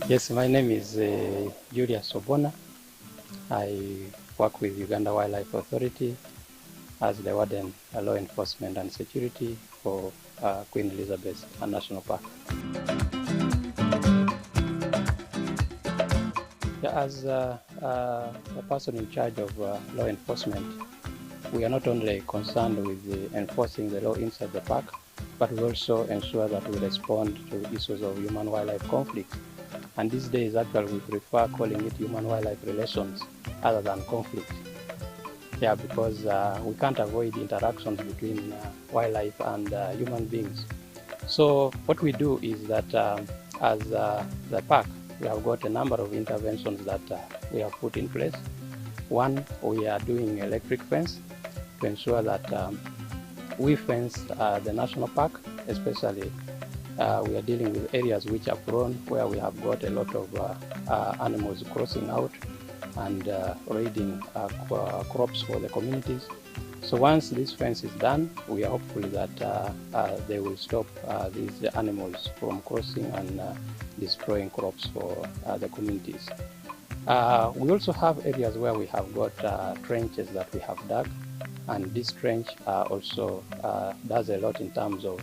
Yes, my name is Julius Obona. I work with Uganda Wildlife Authority as the Warden, Law Enforcement and Security for Queen Elizabeth National Park. Yeah, as a person in charge of law enforcement, we are not only concerned with enforcing the law inside the park, but we also ensure that we respond to issues of human-wildlife conflict. And these days, actually, we prefer calling it human-wildlife relations other than conflict. Yeah, because we can't avoid interactions between wildlife and human beings. So what we do is that as the park, we have got a number of interventions that we have put in place. One, we are doing electric fence to ensure that we fence the national park, especially we are dealing with areas which are prone, where we have got a lot of animals crossing out and raiding crops for the communities. So once this fence is done, we are hopeful that they will stop these animals from crossing and destroying crops for the communities. We also have areas where we have got trenches that we have dug, and this trench also does a lot in terms of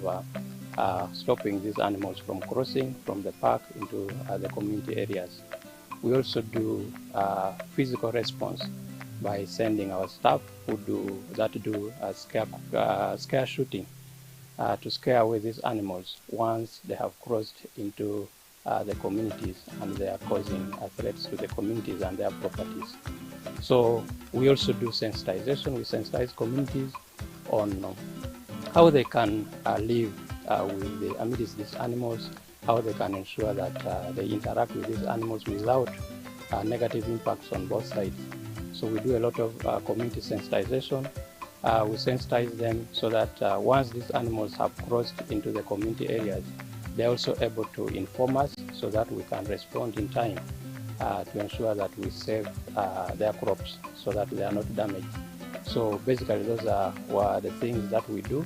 stopping these animals from crossing from the park into the community areas. We also do physical response by sending our staff who do scare shooting to scare away these animals once they have crossed into the communities and they are causing threats to the communities and their properties. So we also do sensitization. We sensitize communities on how they can live amidst these animals, how they can ensure that they interact with these animals without negative impacts on both sides. So we do a lot of community sensitization. We sensitize them so that once these animals have crossed into the community areas, they're also able to inform us so that we can respond in time to ensure that we save their crops so that they are not damaged. So basically those were the things that we do.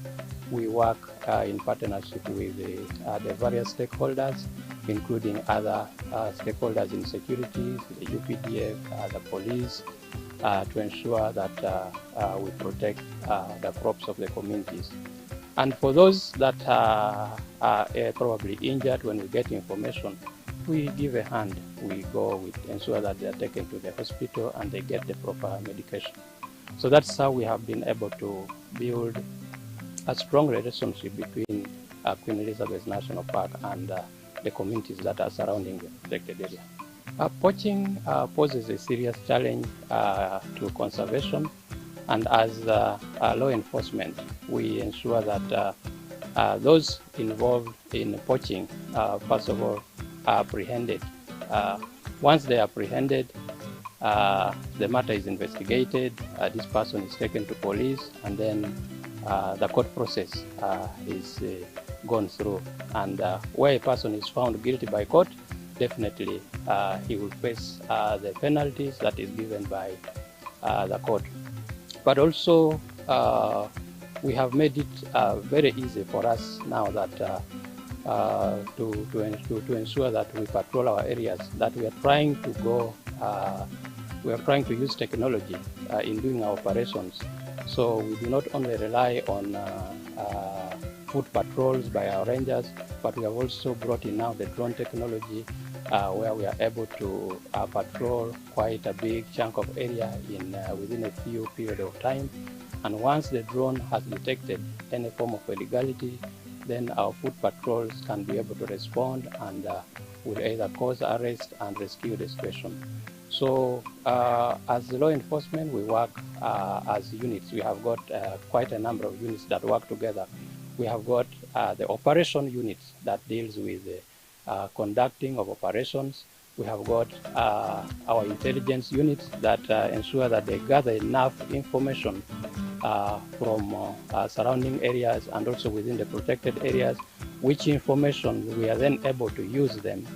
We work in partnership with the various stakeholders, including other stakeholders in security, the UPDF, the police, to ensure that we protect the crops of the communities. And for those that are probably injured, when we get information, we give a hand. We go, we ensure that they are taken to the hospital and they get the proper medication. So that's how we have been able to build a strong relationship between Queen Elizabeth National Park and the communities that are surrounding the protected area. Poaching poses a serious challenge to conservation, and as law enforcement, we ensure that those involved in poaching, first of all, are apprehended. Once they are apprehended, the matter is investigated, this person is taken to police, and then the court process is gone through. And where a person is found guilty by court, definitely he will face the penalties that is given by the court. But also, we have made it very easy for us now that to ensure that we patrol our areas, that we are trying to go, we are trying to use technology in doing our operations. So we do not only rely on foot patrols by our rangers, but we have also brought in now the drone technology where we are able to patrol quite a big chunk of area within a few period of time. And once the drone has detected any form of illegality, then our foot patrols can be able to respond and will either cause arrest and rescue the situation. So as law enforcement, we work as units. We have got quite a number of units that work together. We have got the operation units that deals with the conducting of operations. We have got our intelligence units that ensure that they gather enough information from surrounding areas and also within the protected areas, which information we are then able to use them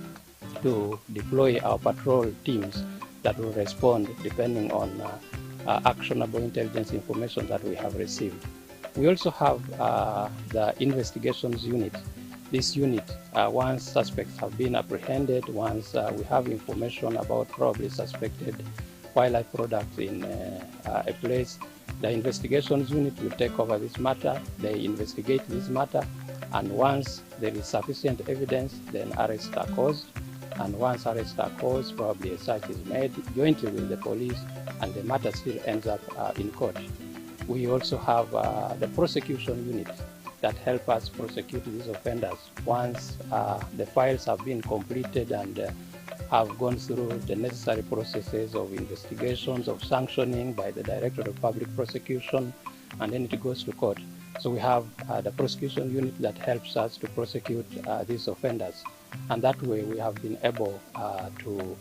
to deploy our patrol teams that will respond depending on actionable intelligence information that we have received. We also have the investigations unit this unit, once suspects have been apprehended, once we have information about probably suspected wildlife products in a place, the investigations unit will take over this matter. They investigate this matter, and once there is sufficient evidence, then arrests are caused. And once arrests are caused, probably a search is made jointly with the police, and the matter still ends up in court. We also have the prosecution unit that help us prosecute these offenders. Once the files have been completed and have gone through the necessary processes of investigations, of sanctioning by the Director of Public Prosecution, and then it goes to court. So we have the prosecution unit that helps us to prosecute these offenders. And that way we have been able to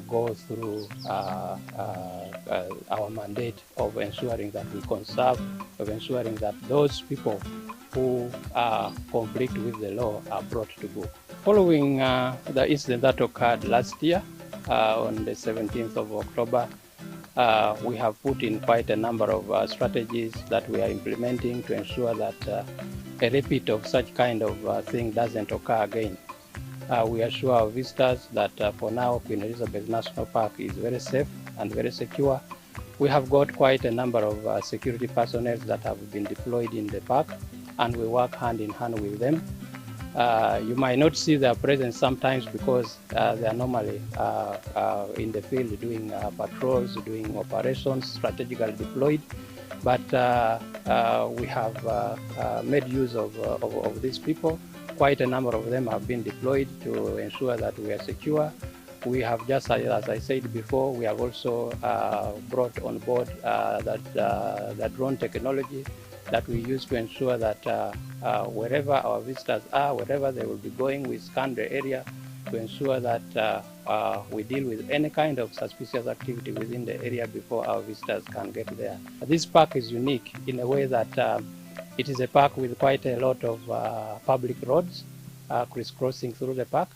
go through our mandate of ensuring that we conserve, of ensuring that those people who conflict with the law are brought to book. Following the incident that occurred last year on the 17th of October, we have put in quite a number of strategies that we are implementing to ensure that a repeat of such kind of thing doesn't occur again. We assure our visitors that for now Queen Elizabeth National Park is very safe and very secure. We have got quite a number of security personnel that have been deployed in the park, and we work hand in hand with them. You might not see their presence sometimes because they are normally in the field doing patrols, doing operations, strategically deployed. But we have made use of these people. Quite a number of them have been deployed to ensure that we are secure. We have just, as I said before, we have also brought on board that drone technology that we use to ensure that wherever our visitors are, wherever they will be going, we scan the area to ensure that we deal with any kind of suspicious activity within the area before our visitors can get there. This park is unique in a way that it is a park with quite a lot of public roads crisscrossing through the park.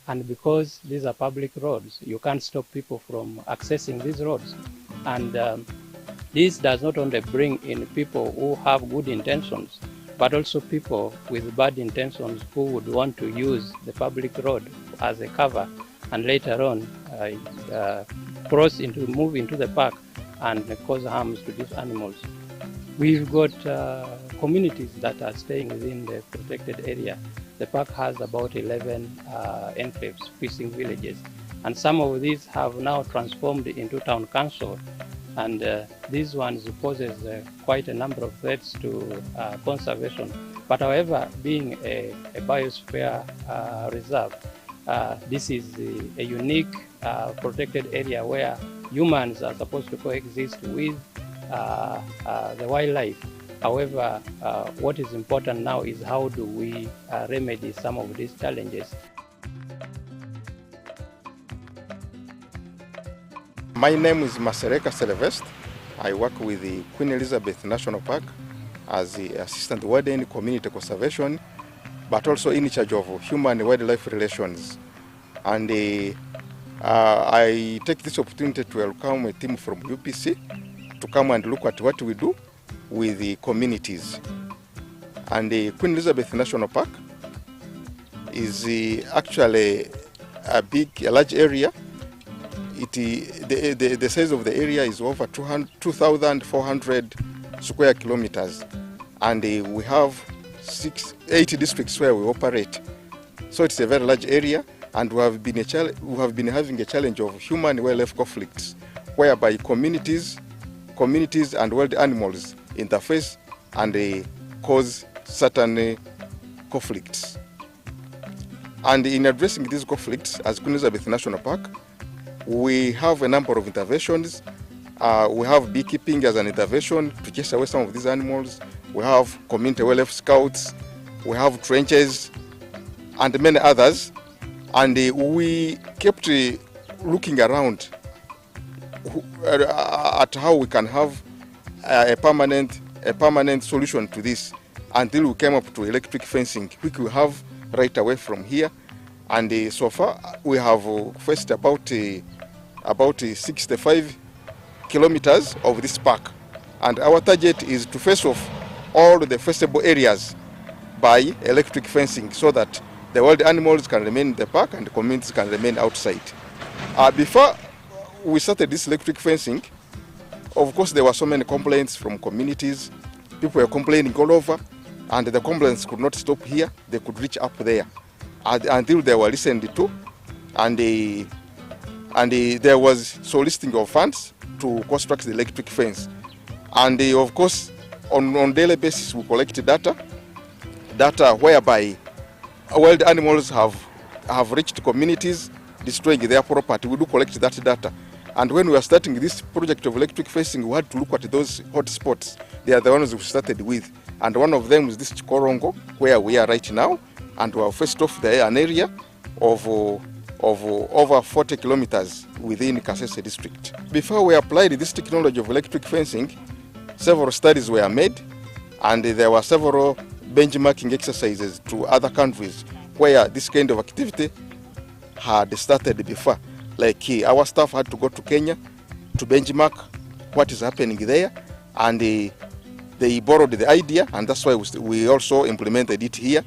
And because these are public roads, you can't stop people from accessing these roads. And this does not only bring in people who have good intentions, but also people with bad intentions who would want to use the public road as a cover and later on move into the park and cause harms to these animals. We've got communities that are staying within the protected area. The park has about 11 enclaves, precinct villages, and some of these have now transformed into town council. And these ones poses quite a number of threats to conservation. But however, being a biosphere reserve, this is a unique protected area where humans are supposed to coexist with the wildlife. However, what is important now is how do we remedy some of these challenges. My name is Masereka Sylvester. I work with the Queen Elizabeth National Park as the Assistant Warden Community Conservation, but also in charge of human-wildlife relations. And I take this opportunity to welcome a team from UPC to come and look at what we do with the communities. And the Queen Elizabeth National Park is actually a large area. The size of the area is over 2,400 square kilometers, and we have 80 districts where we operate. So it's a very large area, and we have been having a challenge of human-wildlife conflicts, whereby communities and wild animals interface and they cause certain conflicts. And in addressing these conflicts, as Queen Elizabeth National Park, we have a number of interventions. We have beekeeping as an intervention to chase away some of these animals. We have community wildlife scouts. We have trenches and many others. And we kept looking around at how we can have a permanent solution to this until we came up to electric fencing, which we have right away from here. And so far we have faced about 65 kilometers of this park. And our target is to face off all the fenceable areas by electric fencing so that the wild animals can remain in the park and the communities can remain outside. Before we started this electric fencing, of course there were so many complaints from communities. People were complaining all over, and the complaints could not stop here. They could reach up there until they were listened to, and there was soliciting of funds to construct the electric fence. And of course, on daily basis, we collect data whereby wild animals have reached communities, destroying their property. We do collect that data. And when we are starting this project of electric fencing, we had to look at those hot spots. They are the ones we started with. And one of them is this Chikorongo, where we are right now. And we have first off an area of over 40 kilometers within Kasese district. Before we applied this technology of electric fencing, several studies were made, and there were several benchmarking exercises to other countries where this kind of activity had started before. Like our staff had to go to Kenya to benchmark what is happening there, and they borrowed the idea, and that's why we also implemented it here.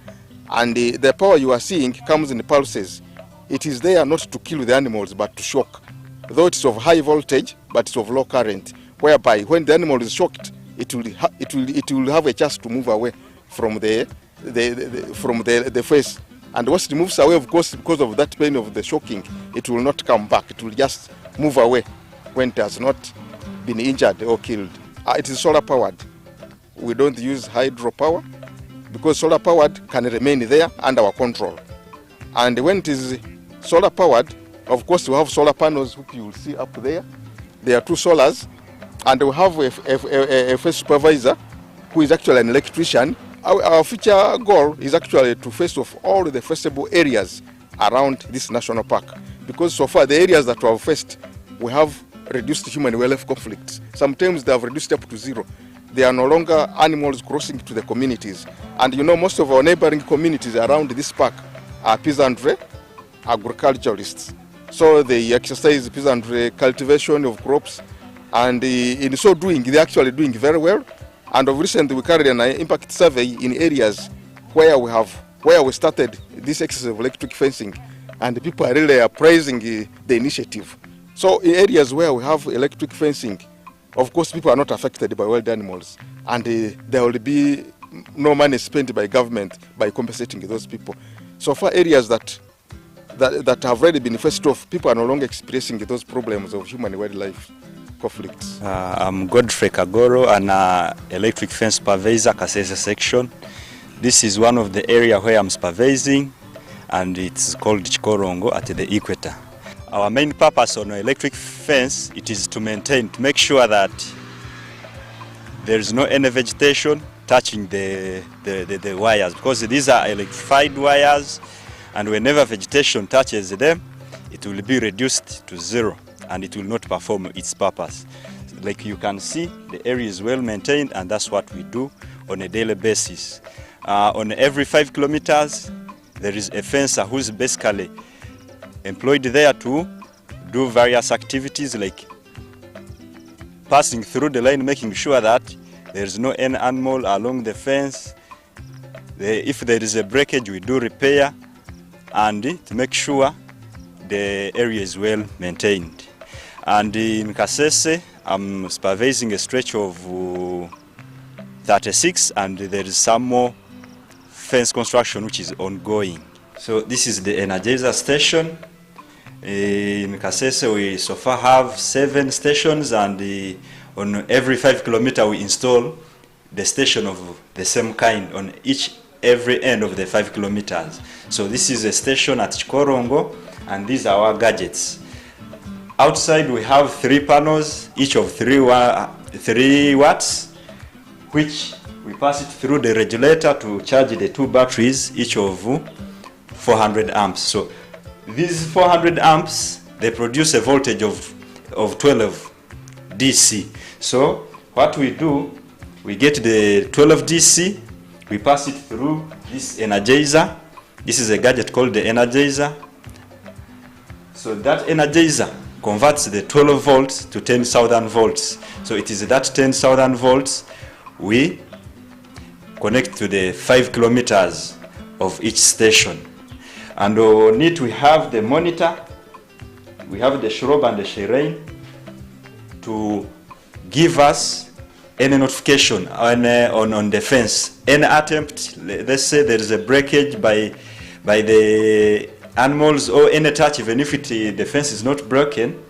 And the power you are seeing comes in pulses. It is there not to kill the animals but to shock. Though it's of high voltage, but it's of low current, whereby when the animal is shocked, it will have a chance to move away from the face. And once it moves away, of course, because of that pain of the shocking, it will not come back. It will just move away when it has not been injured or killed. It is solar powered. We don't use hydropower because solar powered can remain there under our control. And when it is solar powered, of course, we have solar panels, which you will see up there. There are two solars, and we have a first supervisor who is actually an electrician. Our future goal is actually to face off all the festable areas around this national park, because so far the areas that we have faced, we have reduced human wildlife conflicts. Sometimes they have reduced up to zero. There are no longer animals crossing to the communities. And you know, most of our neighboring communities around this park are peasantry, agriculturalists. So they exercise peasantry cultivation of crops, and in so doing, they're actually doing very well. And of recent, we carried an impact survey in areas where we started this exercise of electric fencing, and people are really praising the initiative. So in areas where we have electric fencing, of course, people are not affected by wild animals, and there will be no money spent by government by compensating those people. So for areas that have already been faced off, people are no longer experiencing those problems of human wildlife conflicts. I'm Godfrey Kagoro, an electric fence supervisor, Kasese section. This is one of the area where I'm supervising, and it's called Chikorongo at the equator. Our main purpose on electric fence, it is to make sure that there is no any vegetation touching the wires, because these are electrified wires, and whenever vegetation touches them, it will be reduced to zero and it will not perform its purpose. Like you can see, the area is well maintained, and that's what we do on a daily basis. On every 5 kilometers, there is a fencer who's basically employed there to do various activities like passing through the line, making sure that there is no any animal along the fence. If there is a breakage, we do repair, and to make sure the area is well maintained. And in Kasese, I'm supervising a stretch of 36, and there is some more fence construction which is ongoing. So this is the Energizer station. In Kasese, we so far have 7 stations, and on every 5 kilometers we install the station of the same kind on every end of the 5 kilometers. So this is a station at Chikorongo, and these are our gadgets. Outside we have 3 panels, each of 3 watts, which we pass it through the regulator to charge the 2 batteries, each of 400 amps. So these 400 amps, they produce a voltage of 12 DC. So what we do, we get the 12 DC, we pass it through this Energizer. This is a gadget called the Energizer. So that Energizer converts the 12 volts to 10,000 volts. So it is that 10,000 volts we connect to the 5 kilometers of each station. And on it we have the monitor, we have the shrob and the shireen to give us any notification on the fence. Any attempt, let's say there is a breakage by the animals or any touch, even if the fence is not broken,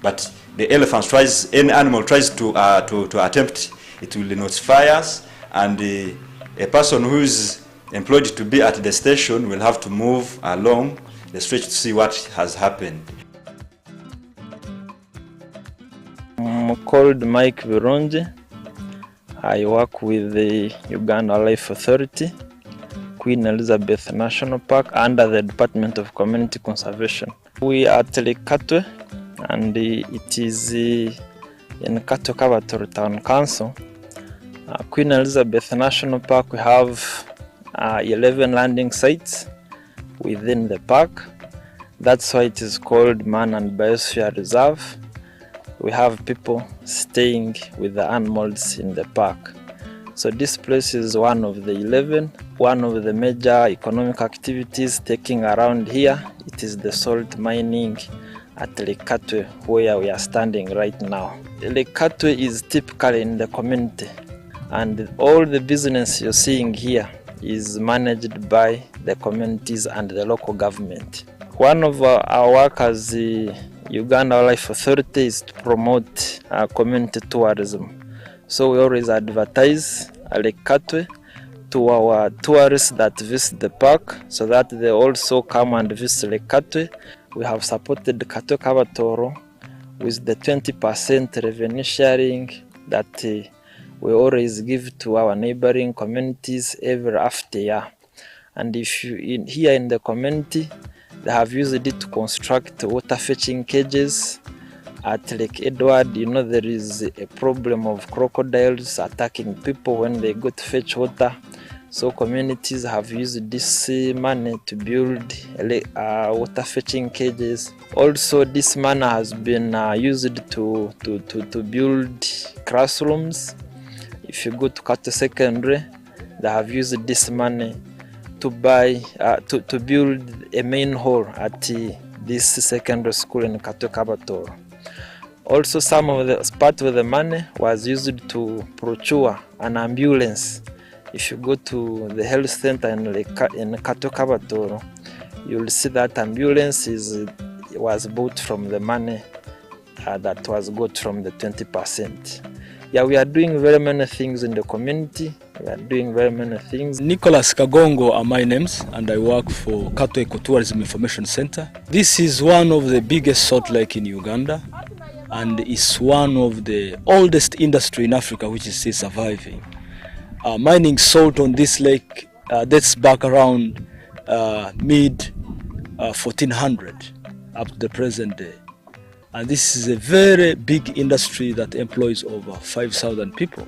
but the elephant tries, any animal tries to attempt, it will notify us, and a person who is employed to be at the station will have to move along the stretch to see what has happened. I'm called Mike Vironje. I work with the Uganda Wildlife Authority, Queen Elizabeth National Park, under the Department of Community Conservation. We are at Lekatwe, and it is in Kato Kabator Town Council. Queen Elizabeth National Park, we have 11 landing sites within the park. That's why it is called Man and Biosphere Reserve. We have people staying with the animals in the park. So this place is one of the 11. One of the major economic activities taking around here, it is the salt mining at Lekatwe, where we are standing right now. Lekatwe is typical in the community, and all the business you're seeing here is managed by the communities and the local government. One of our work as the Uganda Wildlife Authority is to promote community tourism. So we always advertise Lekatwe to our tourists that visit the park, so that they also come and visit Lekatwe. We have supported Kato Kabatoro with the 20% revenue sharing that we always give to our neighboring communities every after year. And if you here in the community, they have used it to construct water fetching cages. At Lake Edward, you know, there is a problem of crocodiles attacking people when they go to fetch water. So communities have used this money to build water fetching cages. Also, this money has been used to build classrooms. If you go to Kato Secondary, they have used this money to buy to build a main hall at this secondary school in Kato Kabatoro. Also, some of the part of the money was used to procure an ambulance. If you go to the health center in Kato Kabatoro, you'll see that ambulance was bought from the money that was got from the 20%. Yeah, we are doing very many things in the community. We are doing very many things. Nicholas Kagongo are my names, and I work for Kato Ecotourism Information Center. This is one of the biggest salt lake in Uganda, and it's one of the oldest industry in Africa which is still surviving. Mining salt on this lake dates back around mid 1400 up to the present day. And this is a very big industry that employs over 5,000 people.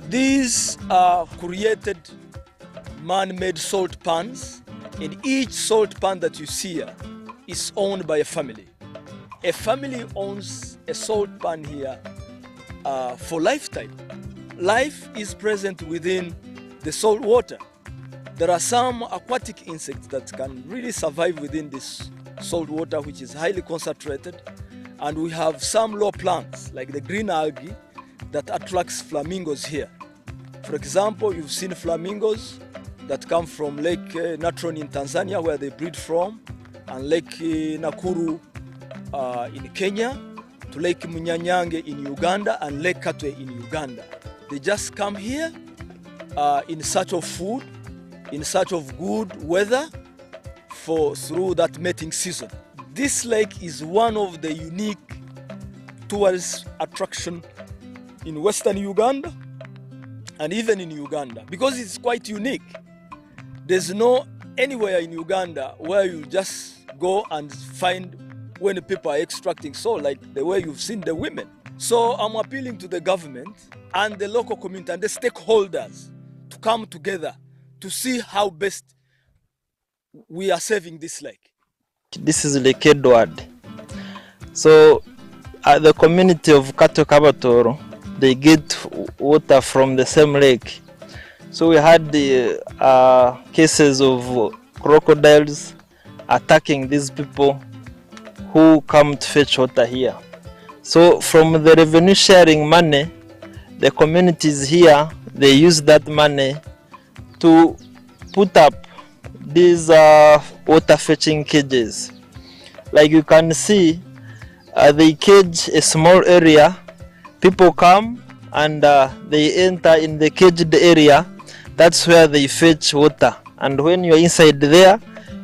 These are created man-made salt pans, and each salt pan that you see here is owned by a family. A family owns a salt pan here for lifetime. Life is present within the salt water. There are some aquatic insects that can really survive within this salt water, which is highly concentrated. And we have some low plants like the green algae that attracts flamingos here. For example, you've seen flamingos that come from Lake Natron in Tanzania, where they breed from, and Lake Nakuru in Kenya, to Lake Munyanyange in Uganda, and Lake Katwe in Uganda. They just come here in search of food, in search of good weather through that mating season. This lake is one of the unique tourist attraction in Western Uganda and even in Uganda, because it's quite unique. There's no anywhere in Uganda where you just go and find when people are extracting salt like the way you've seen the women. So I'm appealing to the government and the local community and the stakeholders to come together to see how best we are saving this lake. This is Lake Edward. So the community of Kato Kabatoro, they get water from the same lake. So we had the cases of crocodiles attacking these people who come to fetch water here. So from the revenue sharing money, the communities here, they use that money to put up these water fetching cages. Like you can see, they cage a small area. People come and they enter in the caged area. That's where they fetch water. And when you're inside there,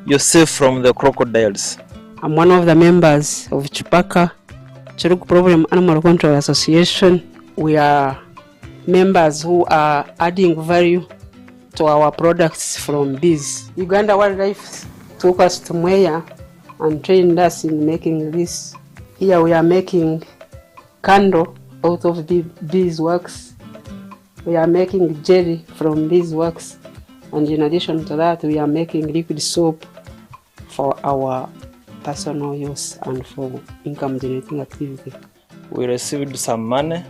you're safe from the crocodiles. I'm one of the members of Chipaka Chiruk Problem Animal Control Association. We are members who are adding value to our products from bees. Uganda Wildlife took us to Mwea and trained us in making this. Here we are making candle out of beeswax. We are making jelly from beeswax, and in addition to that, we are making liquid soap for our personal use and for income generating activity. We received some money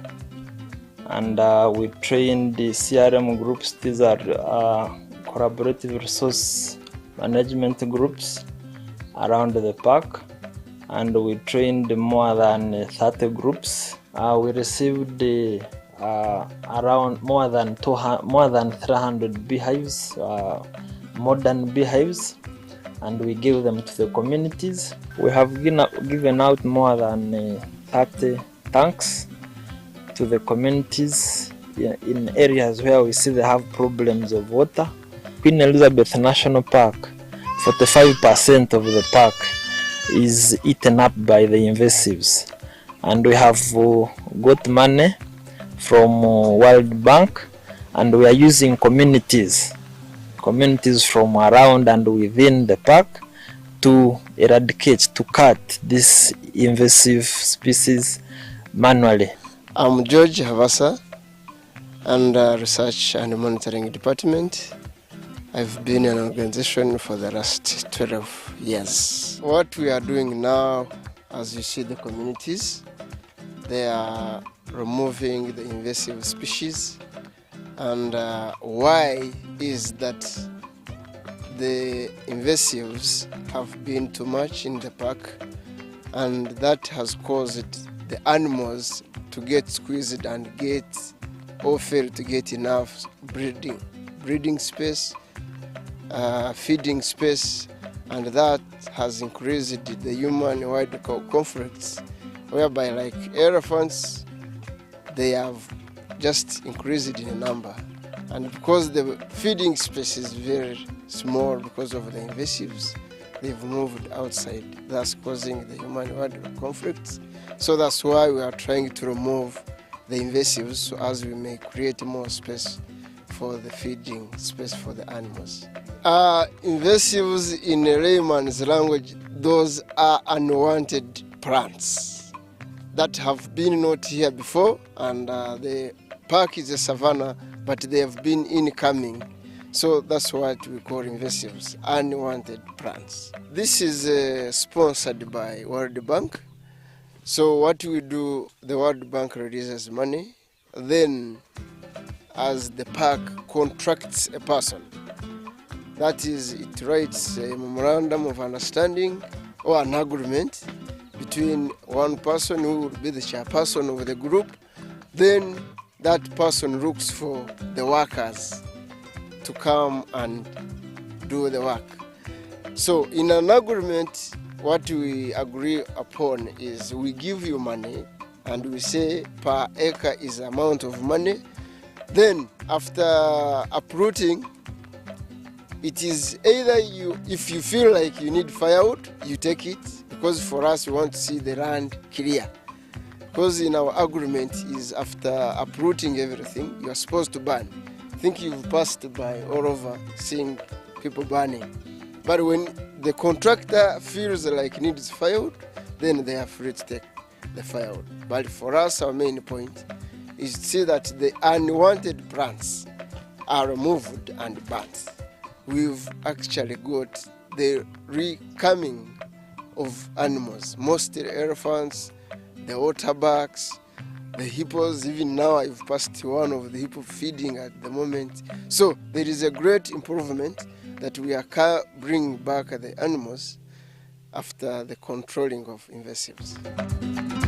and we trained the CRM groups. These are collaborative resource management groups around the park, and we trained more than 30 groups. We received around more than 300 beehives, modern beehives, and we gave them to the communities. We have given out more than 30 tanks to the communities in areas where we see they have problems of water. Queen Elizabeth National Park, 45% of the park is eaten up by the invasives, and we have got money from World Bank, and we are using communities from around and within the park to eradicate, to cut this invasive species manually. I'm George Havasa, and Research and Monitoring Department. I've been in an organization for the last 12 years. What we are doing now, as you see the communities, they are removing the invasive species. And why is that the invasives have been too much in the park, and that has caused the animals to get squeezed and fail to get enough breeding space, feeding space, and that has increased the human-wide conflicts, whereby like elephants, they have just increased in number, and because the feeding space is very small because of the invasives, they've moved outside, thus causing the human-wide conflicts. So that's why we are trying to remove the invasives, so as we may create more space for the feeding space for the animals. Invasives in layman's language, those are unwanted plants that have been not here before, and the park is a savanna, but they have been incoming. So that's what we call invasives, unwanted plants. This is sponsored by World Bank. So what we do, the World Bank releases money, then as the park contracts a person, that is, it writes a memorandum of understanding or an agreement between one person who will be the chairperson of the group. Then that person looks for the workers to come and do the work. So in an agreement, what we agree upon is we give you money and we say per acre is the amount of money. Then after uprooting, it is either if you feel like you need firewood, you take it, because for us we want to see the land clear. Because in our agreement is after uprooting everything, you are supposed to burn. I think you've passed by all over seeing people burning. But when the contractor feels like needs firewood, then they are free to take the firewood. But for us, our main point is to see that the unwanted plants are removed and burnt. We've actually got the recoming of animals, mostly elephants, the waterbucks, the hippos. Even now I've passed one of the hippo feeding at the moment. So there is a great improvement that we are bringing back the animals after the controlling of invasives.